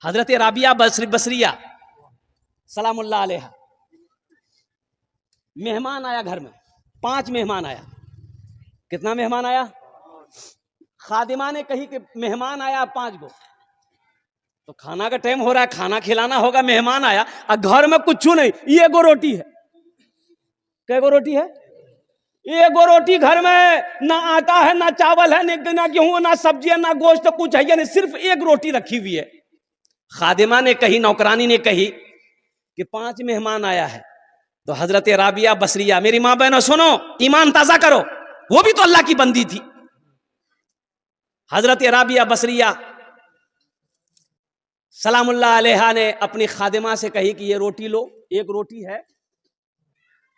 حضرت رابعہ بصریہ سلام اللہ علیہ، مہمان آیا گھر میں، 5 مہمان آیا۔ کتنا مہمان آیا؟ خادمہ نے کہی کہ مہمان آیا 5 گو، تو کھانا کا ٹائم ہو رہا ہے، کھانا کھلانا ہوگا، مہمان آیا اور گھر میں کچھ نہیں، یہ گو روٹی ہے۔ کیا گو روٹی ہے؟ یہ گو روٹی گھر میں، نہ آٹا ہے، نہ چاول ہے، نہ گیہوں، نہ سبزی ہے، نہ گوشت، کچھ ہے نہیں، صرف ایک روٹی رکھی ہوئی ہے۔ خادمہ نے کہی، نوکرانی نے کہی کہ 5 مہمان آیا ہے۔ تو حضرت رابعہ بصریہ، میری ماں بہنوں سنو، ایمان تازہ کرو، وہ بھی تو اللہ کی بندی تھی۔ حضرت رابعہ بصریہ سلام اللہ علیہ نے اپنی خادمہ سے کہی کہ یہ روٹی لو، ایک روٹی ہے،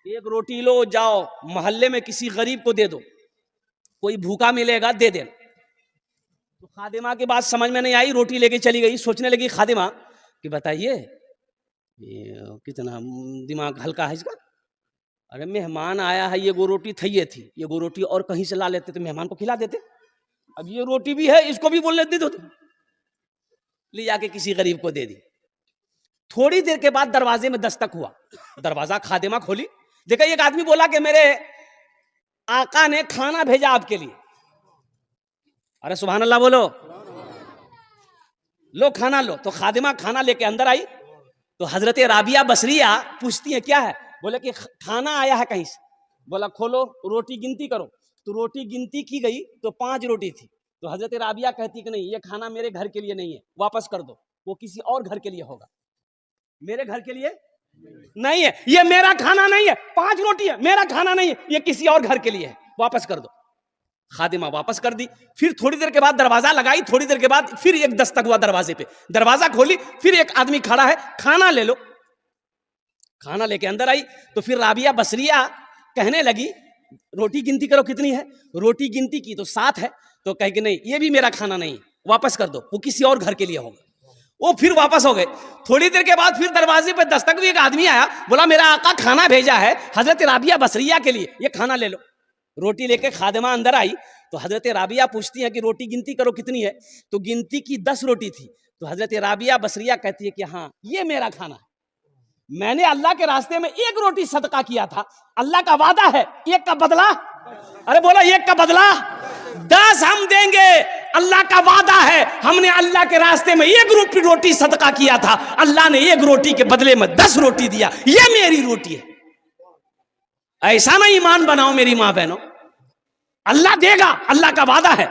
ایک روٹی لو، جاؤ محلے میں کسی غریب کو دے دو، کوئی بھوکا ملے گا دے دے۔ تو خادمہ کی بات سمجھ میں نہیں آئی، روٹی لے کے چلی گئی۔ سوچنے لگی خادمہ کہ بتائیے کتنا دماغ ہلکا ہے اس کا، ارے مہمان آیا ہے، یہ گو روٹی تھئی تھی، یہ گو روٹی اور کہیں سے لا لیتے تو مہمان کو کھلا دیتے، اب یہ روٹی بھی ہے، اس کو بھی بول لیتے تو لے جا کے کسی غریب کو دے دی۔ تھوڑی دیر کے بعد دروازے میں دستک ہوا، دروازہ خادمہ کھولی، دیکھا ایک آدمی بولا کہ میرے آقا نے کھانا بھیجا آپ کے لیے۔ ارے سبحان اللہ بولو، لو کھانا لو۔ تو خادمہ کھانا لے کے اندر آئی، تو حضرت رابعہ بصریہ پوچھتی ہے کیا ہے؟ بولے کہ کھانا آیا ہے کہیں سے۔ بولا کھولو، روٹی گنتی کرو۔ تو روٹی گنتی کی گئی تو 5 روٹی تھی۔ تو حضرت رابعہ کہتی کہ نہیں، یہ کھانا میرے گھر کے لیے نہیں ہے، واپس کر دو، وہ کسی اور گھر کے لیے ہوگا، میرے گھر کے لیے نہیں ہے، یہ میرا کھانا نہیں ہے، 5 روٹی ہے، میرا کھانا نہیں ہے، یہ کسی اور گھر کے لیے ہے، واپس کر دو۔ خادمہ واپس کر دی۔ پھر تھوڑی دیر کے بعد دروازہ لگائی، تھوڑی دیر کے بعد پھر ایک دستک ہوا دروازے پہ، دروازہ کھولی، پھر ایک آدمی کھڑا ہے، کھانا لے لو۔ کھانا لے کے اندر آئی تو پھر رابعہ بصریہ کہنے لگی روٹی گنتی کرو کتنی ہے؟ روٹی گنتی کی تو 7 ہے، تو کہے کہ نہیں، یہ بھی میرا کھانا نہیں ہے، واپس کر دو، وہ کسی اور گھر کے لیے ہوگا۔ وہ پھر واپس ہو گئے۔ تھوڑی دیر کے بعد پھر دروازے پہ دستک بھی، ایک آدمی آیا، بولا میرا آقا کھانا بھیجا ہے حضرت رابعہ بصریہ کے لیے، یہ کھانا لے لو۔ روٹی لے کے خادمہ اندر آئی تو حضرت رابعہ پوچھتی ہے کہ روٹی گنتی کرو کتنی ہے؟ تو گنتی کی 10 روٹی تھی۔ تو حضرت رابعہ بصریہ کہتی ہے کہ ہاں، یہ میرا کھانا ہے، میں نے اللہ کے راستے میں 1 روٹی صدقہ کیا تھا، اللہ کا وعدہ ہے 1 کا بدلہ، ارے بولا 1 کا بدلہ 10 ہم دیں گے، اللہ کا وعدہ ہے، ہم نے اللہ کے راستے میں 1 روٹی صدقہ کیا تھا، اللہ نے 1 روٹی کے بدلے میں 10 روٹی دیا، یہ میری روٹی ہے۔ ایسا نہ ایمان بناؤ میری ماں بہنوں، اللہ دے گا، اللہ کا وعدہ ہے۔